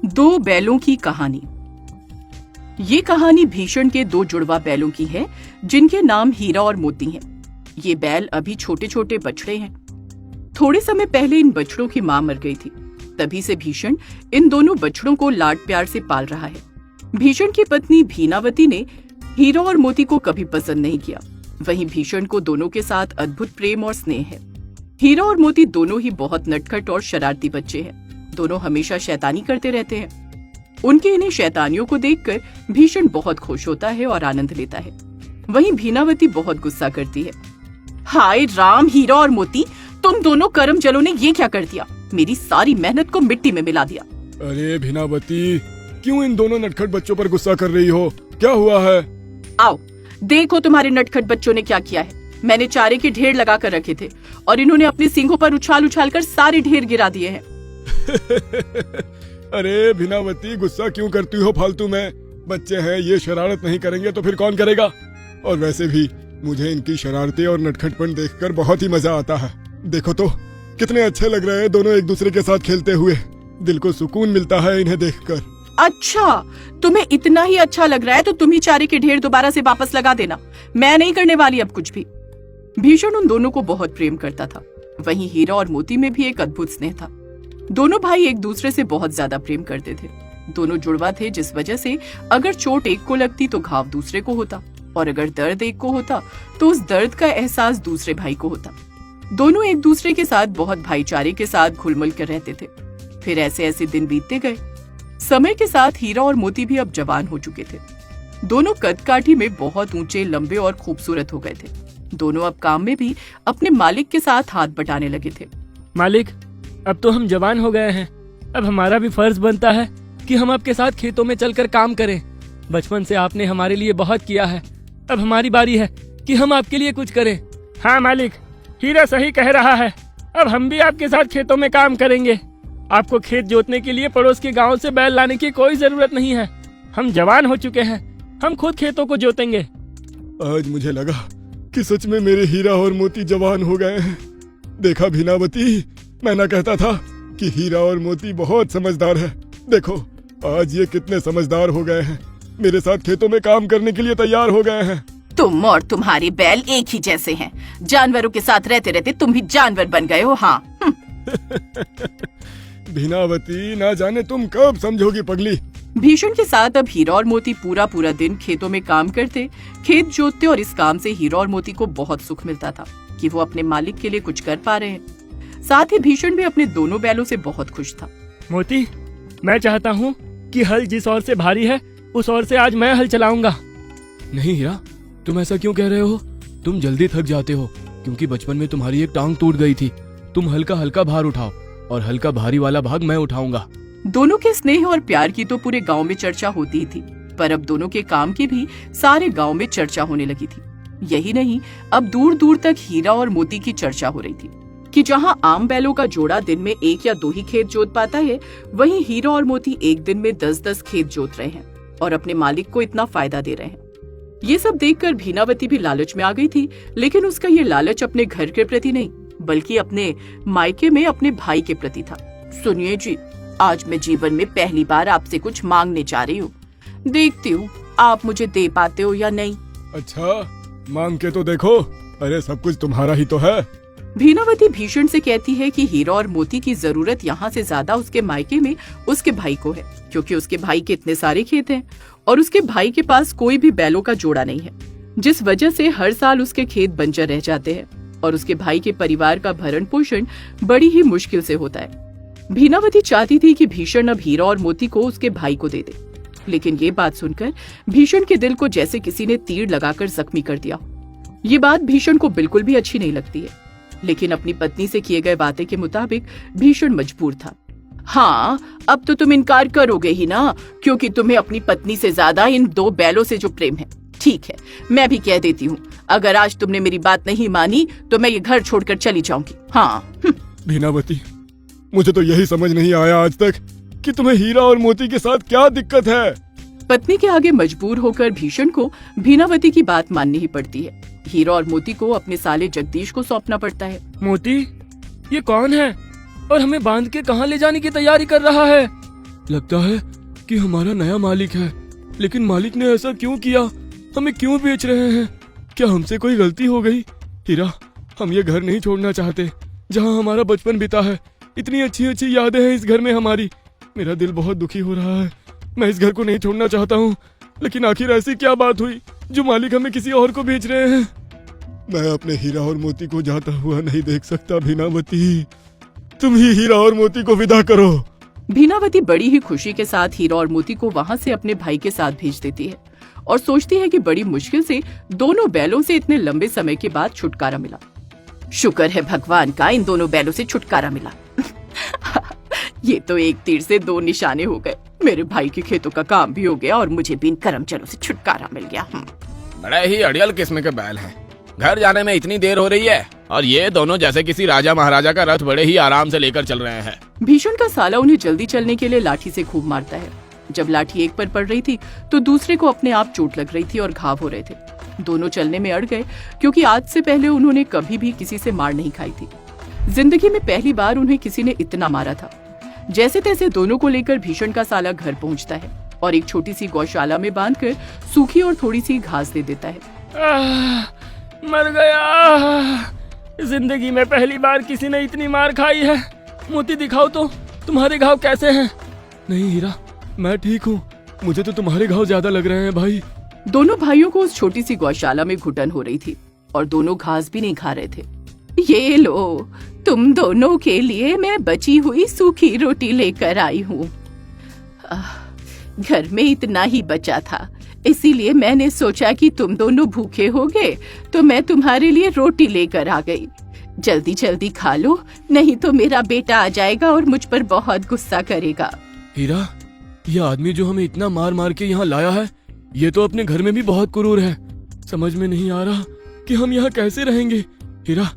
दो बैलों की कहानी। ये कहानी भीषण के दो जुड़वा बैलों की है जिनके नाम हीरा और मोती हैं। ये बैल अभी छोटे छोटे बछड़े हैं। थोड़े समय पहले इन बछड़ों की मां मर गई थी। तभी से भीषण इन दोनों बछड़ों को लाड प्यार से पाल रहा है। भीषण की पत्नी भीनावती ने हीरा और मोती को कभी पसंद नहीं किया। वहीं भीषण को दोनों के साथ अद्भुत प्रेम और स्नेह है। हीरा और मोती दोनों ही बहुत नटखट और शरारती बच्चे हैं। दोनों हमेशा शैतानी करते रहते हैं। उनके इन्हें शैतानियों को देखकर भीषण बहुत खुश होता है और आनंद लेता है। वहीं भीनावती बहुत गुस्सा करती है। हाय राम, हीरा और मोती, तुम दोनों कर्म जलों ने ये क्या कर दिया? मेरी सारी मेहनत को मिट्टी में मिला दिया। अरे भीनावती, क्यों इन दोनों नटखट बच्चों पर गुस्सा कर रही हो? क्या हुआ है? आओ देखो तुम्हारे नटखट बच्चों ने क्या किया है। मैंने चारे के ढेर लगा कर रखे थे और इन्होंने अपने सींगों पर उछाल उछाल कर सारे ढेर गिरा दिए हैं। अरे भीनावती, गुस्सा क्यों करती हो फालतू में? बच्चे हैं, ये शरारत नहीं करेंगे तो फिर कौन करेगा? और वैसे भी मुझे इनकी शरारतें और नटखटपन देखकर बहुत ही मजा आता है। देखो तो कितने अच्छे लग रहे हैं दोनों एक दूसरे के साथ खेलते हुए। दिल को सुकून मिलता है इन्हें देखकर। अच्छा, तुम्हें इतना ही अच्छा लग रहा है तो तुम ही चारे के ढेर दोबारा से वापस लगा देना। मैं नहीं करने वाली अब कुछ भी। भीषण उन दोनों को बहुत प्रेम करता था। वहीं हीरा और मोती में भी एक अद्भुत स्नेह था। दोनों भाई एक दूसरे से बहुत ज्यादा प्रेम करते थे। दोनों जुड़वा थे, जिस वजह से अगर चोट एक को लगती तो घाव दूसरे को होता, और अगर दर्द एक को होता तो उस दर्द का एहसास दूसरे भाई को होता। दोनों एक दूसरे के साथ बहुत भाईचारे के साथ घुल-मिल कर रहते थे। फिर ऐसे ऐसे दिन बीतते गए। समय के साथ हीरा और मोती भी अब जवान हो चुके थे। दोनों कद-काठी में बहुत ऊंचे, लंबे और खूबसूरत हो गए थे। दोनों अब काम में भी अपने मालिक के साथ हाथ बटाने लगे थे। मालिक, अब तो हम जवान हो गए हैं। अब हमारा भी फर्ज बनता है कि हम आपके साथ खेतों में चलकर काम करें। बचपन से आपने हमारे लिए बहुत किया है। अब हमारी बारी है कि हम आपके लिए कुछ करें। हाँ मालिक, हीरा सही कह रहा है। अब हम भी आपके साथ खेतों में काम करेंगे। आपको खेत जोतने के लिए पड़ोस के गांव से बैल लाने की कोई जरूरत नहीं है। हम जवान हो चुके हैं, हम खुद खेतों को जोतेंगे। आज मुझे लगा कि सच में मेरे हीरा और मोती जवान हो गए हैं। देखा भीनावती, मैं ना कहता था कि हीरा और मोती बहुत समझदार है। देखो आज ये कितने समझदार हो गए हैं। मेरे साथ खेतों में काम करने के लिए तैयार हो गए हैं। तुम और तुम्हारे बैल एक ही जैसे हैं। जानवरों के साथ रहते रहते तुम भी जानवर बन गए हो। हाँ भीनावती, ना जाने तुम कब समझोगी पगली। भीषण के साथ अब हीरा और मोती पूरा पूरा दिन खेतों में काम करते, खेत जोतते, और इस काम से हीरा और मोती को बहुत सुख मिलता था कि वो अपने मालिक के लिए कुछ कर पा रहे हैं। साथ ही भीषण भी अपने दोनों बैलों से बहुत खुश था। मोती, मैं चाहता हूँ कि हल जिस ओर से भारी है उस ओर से आज मैं हल चलाऊंगा। नहीं हीरा, तुम ऐसा क्यों कह रहे हो? तुम जल्दी थक जाते हो क्योंकि बचपन में तुम्हारी एक टांग टूट गई थी। तुम हल्का हल्का भार उठाओ और हल्का भारी वाला भाग मैं उठाऊंगा। दोनों के स्नेह और प्यार की तो पूरे गांव में चर्चा होती ही थी, पर अब दोनों के काम की भी सारे गांव में चर्चा होने लगी थी। यही नहीं, अब दूर दूर तक हीरा और मोती की चर्चा हो रही थी कि जहां आम बैलों का जोड़ा दिन में 1 या 2 ही खेत जोत पाता है, वहीं हीरा और मोती एक दिन में 10-10 खेत जोत रहे हैं और अपने मालिक को इतना फायदा दे रहे हैं। ये सब देखकर भीनावती भी लालच में आ गई थी, लेकिन उसका ये लालच अपने घर के प्रति नहीं बल्कि अपने मायके में अपने भाई के प्रति था। सुनिए जी, आज मैं जीवन में पहली बार आपसे कुछ मांगने जा रही हूँ। देखती हूँ आप मुझे दे पाते हो या नहीं। अच्छा, मांग के तो देखो। अरे सब कुछ तुम्हारा ही तो है। भीनावती भीषण से कहती है कि हीरा और मोती की जरूरत यहाँ से ज्यादा उसके मायके में उसके भाई को है, क्योंकि उसके भाई के इतने सारे खेत हैं और उसके भाई के पास कोई भी बैलों का जोड़ा नहीं है, जिस वजह से हर साल उसके खेत बंजर रह जाते हैं और उसके भाई के परिवार का भरण पोषण बड़ी ही मुश्किल से होता है। भीनावती चाहती थी कि भीषण अब हीरा और मोती को उसके भाई को दे दे, लेकिन ये बात सुनकर भीषण के दिल को जैसे किसी ने तीर लगाकर जख्मी कर दिया। ये बात भीषण को बिल्कुल भी अच्छी नहीं लगती है, लेकिन अपनी पत्नी से किए गए वादे के मुताबिक भीषण मजबूर था। हाँ, अब तो तुम इनकार करोगे ही ना, क्योंकि तुम्हें अपनी पत्नी से ज्यादा इन 2 बैलों से जो प्रेम है। ठीक है, मैं भी कह देती हूँ, अगर आज तुमने मेरी बात नहीं मानी तो मैं ये घर छोड़कर चली जाऊंगी। हाँ भीनावती, मुझे तो यही समझ नहीं आया आज तक कि तुम्हें हीरा और मोती के साथ क्या दिक्कत है। पत्नी के आगे मजबूर होकर भीषण को भीनावती की बात माननी ही पड़ती है। हीरा और मोती को अपने साले जगदीश को सौंपना पड़ता है। मोती, ये कौन है और हमें बांध के कहाँ ले जाने की तैयारी कर रहा है? लगता है कि हमारा नया मालिक है, लेकिन मालिक ने ऐसा क्यों किया? हमें क्यों बेच रहे हैं? क्या हमसे कोई गलती हो गई? हीरा, हम ये घर नहीं छोड़ना चाहते जहाँ हमारा बचपन बीता है। इतनी अच्छी अच्छी यादें हैं इस घर में हमारी। मेरा दिल बहुत दुखी हो रहा है। मैं इस घर को नहीं छोड़ना चाहता हूँ, लेकिन आखिर ऐसी क्या बात हुई जो मालिक हमें किसी और को बेच रहे हैं? मैं अपने हीरा और मोती को जाता हुआ नहीं देख सकता भीनावती। तुम ही हीरा और मोती को विदा करो। भीनावती बड़ी ही खुशी के साथ हीरा और मोती को वहाँ से अपने भाई के साथ भेज देती है और सोचती है कि बड़ी मुश्किल से दोनों बैलों से इतने लंबे समय के बाद छुटकारा मिला। शुक्र है भगवान का, इन दोनों बैलों से छुटकारा मिला। ये तो एक तीर से दो निशाने हो गए। मेरे भाई के खेतों का काम भी हो गया और मुझे भी इन करमचलों से छुटकारा मिल गया। बड़े ही अड़ियल किस्म के बैल हैं। घर जाने में इतनी देर हो रही है और ये दोनों जैसे किसी राजा महाराजा का रथ बड़े ही आराम से लेकर चल रहे हैं। भीषण का साला उन्हें जल्दी चलने के लिए लाठी से खूब मारता है। जब लाठी एक पर पड़ रही थी तो दूसरे को अपने आप चोट लग रही थी और घाव हो रहे थे। दोनों चलने में अड़ गए क्योंकि आज से पहले उन्होंने कभी भी किसी से मार नहीं खाई थी। जिंदगी में पहली बार उन्हें किसी ने इतना मारा था। जैसे तैसे दोनों को लेकर भीषण का साला घर पहुंचता है और एक छोटी सी गौशाला में बांधकर सूखी और थोड़ी सी घास दे देता है। मर गया। जिंदगी में पहली बार किसी ने इतनी मार खाई है। मोती दिखाओ तो तुम्हारे घाव कैसे हैं? नहीं हीरा, मैं ठीक हूँ। मुझे तो तुम्हारे घाव ज्यादा लग रहे हैं भाई। दोनों भाइयों को उस छोटी सी गौशाला में घुटन हो रही थी और दोनों घास भी नहीं खा रहे थे। ये लो, तुम दोनों के लिए मैं बची हुई सूखी रोटी लेकर आई हूँ। घर में इतना ही बचा था, इसीलिए मैंने सोचा कि तुम दोनों भूखे होगे तो मैं तुम्हारे लिए रोटी लेकर आ गई। जल्दी जल्दी खा लो, नहीं तो मेरा बेटा आ जाएगा और मुझ पर बहुत गुस्सा करेगा। हीरा, यह आदमी जो हमें इतना मार मार के यहाँ लाया है, ये तो अपने घर में भी बहुत क्रूर है। समझ में नहीं आ रहा कि हम यहाँ कैसे रहेंगे। हीरा,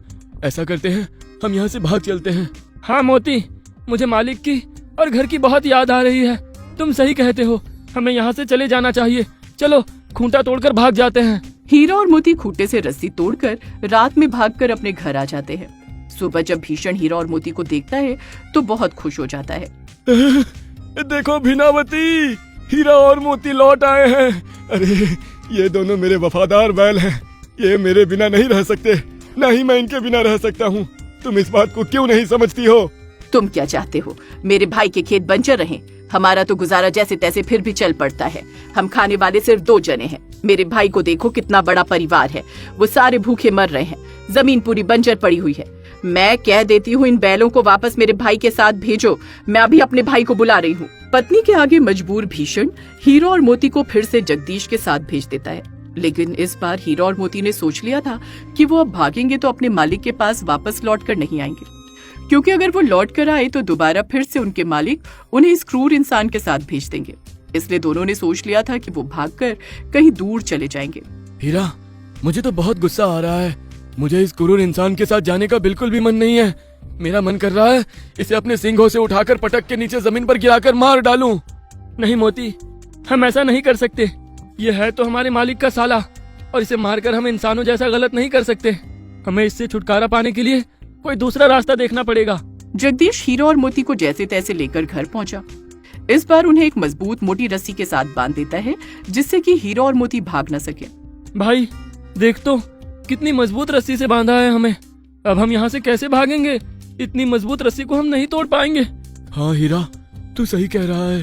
ऐसा करते हैं, हम यहाँ से भाग चलते हैं। हाँ मोती, मुझे मालिक की और घर की बहुत याद आ रही है। तुम सही कहते हो, हमें यहाँ से चले जाना चाहिए। चलो खूंटा तोड़कर भाग जाते हैं। हीरा और मोती खूंटे से रस्सी तोड़कर रात में भागकर अपने घर आ जाते हैं। सुबह जब भीषण हीरा और मोती को देखता है तो बहुत खुश हो जाता है। देखो भीनावती, हीरा और मोती लौट आए हैं। अरे, ये दोनों मेरे वफादार बैल हैं। ये मेरे बिना नहीं रह सकते, न ही मैं इनके बिना रह सकता हूँ। तुम इस बात को क्यों नहीं समझती हो? तुम क्या चाहते हो? मेरे भाई के खेत बंजर रहें? हमारा तो गुजारा जैसे तैसे फिर भी चल पड़ता है। हम खाने वाले सिर्फ 2 जने हैं। मेरे भाई को देखो, कितना बड़ा परिवार है। वो सारे भूखे मर रहे हैं। जमीन पूरी बंजर पड़ी हुई है। मैं कह देती हूँ, इन बैलों को वापस मेरे भाई के साथ भेजो। मैं अभी अपने भाई को बुला रही हूँ। पत्नी के आगे मजबूर भीषण हीरा और मोती को फिर से जगदीश के साथ भेज देता है। लेकिन इस बार हीरा और मोती ने सोच लिया था कि वो अब भागेंगे तो अपने मालिक के पास वापस लौट कर नहीं आएंगे, क्योंकि अगर वो लौट कर आए तो दोबारा फिर से उनके मालिक उन्हें इस क्रूर इंसान के साथ भेज देंगे। इसलिए दोनों ने सोच लिया था कि वो भागकर कहीं दूर चले जाएंगे। हीरा, मुझे तो बहुत गुस्सा आ रहा है। मुझे इस क्रूर इंसान के साथ जाने का बिल्कुल भी मन नहीं है। मेरा मन कर रहा है इसे अपने सींगों से उठाकर पटक के नीचे जमीन पर गिराकर मार डालूं। नहीं मोती, हम ऐसा नहीं कर सकते। ये है तो हमारे मालिक का साला, और इसे मारकर हम इंसानों जैसा गलत नहीं कर सकते। हमें इससे छुटकारा पाने के लिए कोई दूसरा रास्ता देखना पड़ेगा। जगदीश हीरा और मोती को जैसे तैसे लेकर घर पहुंचा। इस बार उन्हें एक मजबूत मोटी रस्सी के साथ बांध देता है, जिससे कि हीरा और मोती भाग न सके। भाई देख तो, कितनी मजबूत रस्सी से बांधा है हमें। अब हम यहाँ से कैसे भागेंगे? इतनी मजबूत रस्सी को हम नहीं तोड़ पाएंगे। हाँ हीरा, तू सही कह रहा है।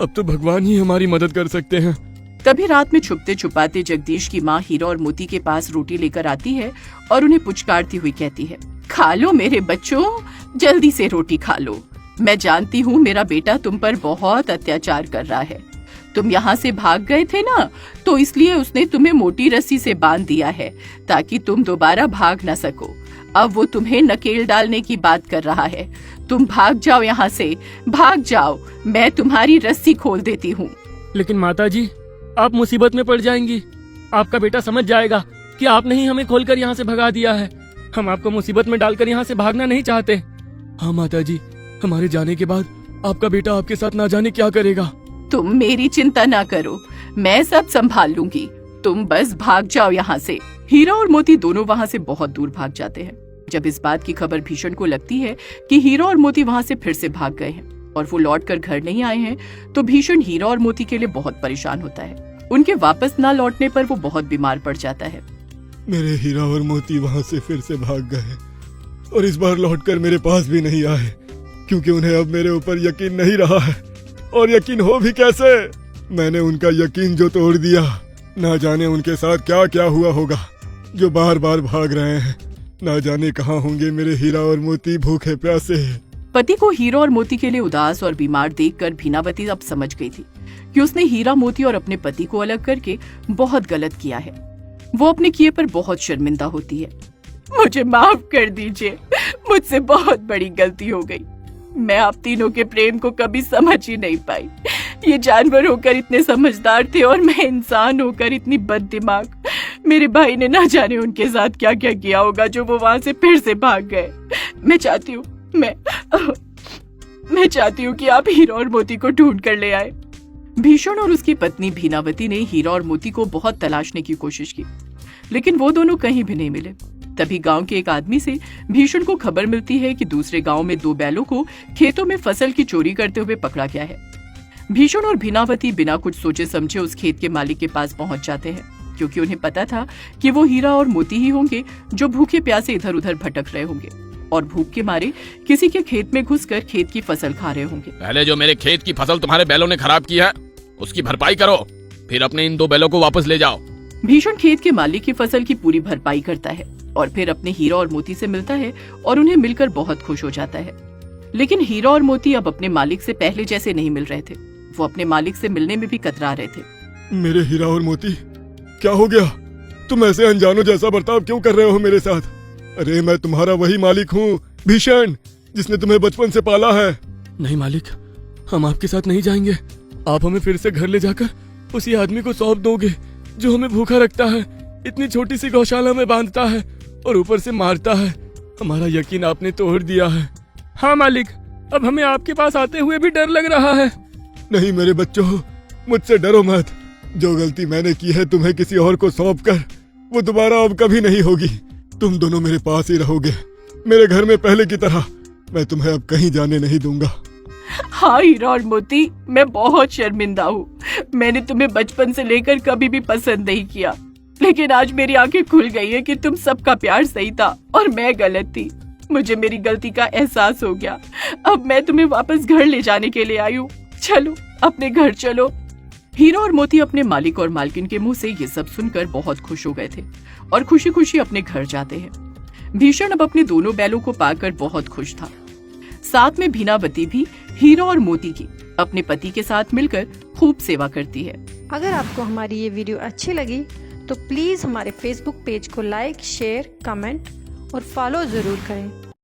अब तो भगवान ही हमारी मदद कर सकते हैं। तभी रात में छुपते छुपाते जगदीश की माँ हीरा और मोती के पास रोटी लेकर आती है और उन्हें पुचकारती हुई कहती है, खा लो मेरे बच्चों, जल्दी से रोटी खा लो। मैं जानती हूँ मेरा बेटा तुम पर बहुत अत्याचार कर रहा है। तुम यहाँ से भाग गए थे ना, तो इसलिए उसने तुम्हें मोटी रस्सी से बांध दिया है ताकि तुम दोबारा भाग न सको। अब वो तुम्हें नकेल डालने की बात कर रहा है। तुम भाग जाओ यहाँ से, भाग जाओ, मैं तुम्हारी रस्सी खोल देती हूँ। लेकिन माताजी, आप मुसीबत में पड़ जाएंगी। आपका बेटा समझ जाएगा कि आपने ही हमें खोलकर यहाँ से भगा दिया है। हम आपको मुसीबत में डालकर यहाँ से भागना नहीं चाहते। हाँ माताजी, हमारे जाने के बाद आपका बेटा आपके साथ ना जाने क्या करेगा। तुम मेरी चिंता ना करो, मैं सब संभाल लूंगी। तुम बस भाग जाओ यहाँ से। हीरा और मोती दोनों वहाँ से बहुत दूर भाग जाते हैं। जब इस बात की खबर भीषण को लगती है कि हीरा और मोती वहाँ से फिर से भाग गए हैं, और वो लौट कर घर नहीं आए हैं तो भीषण हीरा और मोती के लिए बहुत परेशान होता है। उनके वापस ना लौटने पर वो बहुत बीमार पड़ जाता है। मेरे हीरा और मोती वहां से फिर से भाग गए और इस बार लौटकर मेरे पास भी नहीं आए, क्योंकि उन्हें अब मेरे ऊपर यकीन नहीं रहा है। और यकीन हो भी कैसे, मैंने उनका यकीन जो तोड़ दिया। ना जाने उनके साथ क्या क्या हुआ होगा जो बार बार भाग रहे हैं। ना जाने कहाँ होंगे मेरे हीरा और मोती भूखे प्यासे। पति को हीरा और मोती के लिए उदास और बीमार देखकर भीनावती अब समझ गई थी कि उसने हीरा, मोती और अपने पति को अलग करके बहुत गलत किया है। वो अपने किए पर बहुत शर्मिंदा होती है। मुझे माफ कर दीजिए, मुझसे बहुत बड़ी गलती हो गई। मैं आप तीनों के प्रेम को कभी समझ ही नहीं पाई। ये जानवर होकर इतने समझदार थे और मैं इंसान होकर इतनी बददिमाग। मेरे भाई ने ना जाने उनके साथ क्या क्या किया होगा जो वो वहां से फिर से भाग गए। मैं चाहती हूँ कि आप हीरा और मोती को ढूंढ कर ले आए। भीषण और उसकी पत्नी भीनावती ने हीरा और मोती को बहुत तलाशने की कोशिश की, लेकिन वो दोनों कहीं भी नहीं मिले। तभी गांव के एक आदमी से भीषण को खबर मिलती है कि दूसरे गांव में 2 बैलों को खेतों में फसल की चोरी करते हुए पकड़ा गया है। भीषण और भीनावती बिना कुछ सोचे समझे उस खेत के मालिक के पास पहुंच जाते हैं, क्योंकि उन्हें पता था कि वो हीरा और मोती ही होंगे जो भूखे प्यासे इधर उधर भटक रहे होंगे और भूख के मारे किसी के खेत में घुसकर खेत की फसल खा रहे होंगे। पहले जो मेरे खेत की फसल तुम्हारे बैलों ने खराब की है उसकी भरपाई करो, फिर अपने इन 2 बैलों को वापस ले जाओ। भीषण खेत के मालिक की फसल की पूरी भरपाई करता है और फिर अपने हीरा और मोती से मिलता है और उन्हें मिलकर बहुत खुश हो जाता है। लेकिन हीरा और मोती अब अपने मालिक से पहले जैसे नहीं मिल रहे थे। वो अपने मालिक से मिलने में भी कतरा रहे थे। मेरे हीरा और मोती, क्या हो गया? तुम ऐसे अनजानों जैसा बर्ताव क्यों कर रहे हो मेरे साथ? अरे मैं तुम्हारा वही मालिक हूँ, भीषण, जिसने तुम्हें बचपन से पाला है। नहीं मालिक, हम आपके साथ नहीं जाएंगे। आप हमें फिर से घर ले जाकर उसी आदमी को सौंप दोगे जो हमें भूखा रखता है, इतनी छोटी सी गौशाला में बांधता है और ऊपर से मारता है। हमारा यकीन आपने तोड़ दिया है। हाँ मालिक, अब हमें आपके पास आते हुए भी डर लग रहा है। नहीं मेरे बच्चों, मुझसे डरो मत। जो गलती मैंने की है तुम्हें किसी और को सौंप कर, वो दोबारा अब कभी नहीं होगी। तुम दोनों मेरे पास ही रहोगे, मेरे घर में पहले की तरह। मैं तुम्हें अब कहीं जाने नहीं दूंगा। हाँ हीरा और मोती, मैं बहुत शर्मिंदा हूँ। मैंने तुम्हें बचपन से लेकर कभी भी पसंद नहीं किया, लेकिन आज मेरी आंखें खुल गई है कि तुम सबका प्यार सही था और मैं गलत थी। मुझे मेरी गलती का एहसास हो गया। अब मैं तुम्हें वापस घर ले जाने के लिए आई हूँ। चलो, अपने घर चलो। हीरा और मोती अपने मालिक और मालकिन के मुंह से ये सब सुनकर बहुत खुश हो गए थे और खुशी खुशी अपने घर जाते हैं। भीषण अब अपने दोनों बैलों को पाकर बहुत खुश था। साथ में भीनावती भी हीरा और मोती की अपने पति के साथ मिलकर खूब सेवा करती है। अगर आपको हमारी ये वीडियो अच्छी लगी तो प्लीज़ हमारे फेसबुक पेज को लाइक, शेयर, कमेंट और फॉलो ज़रूर करें।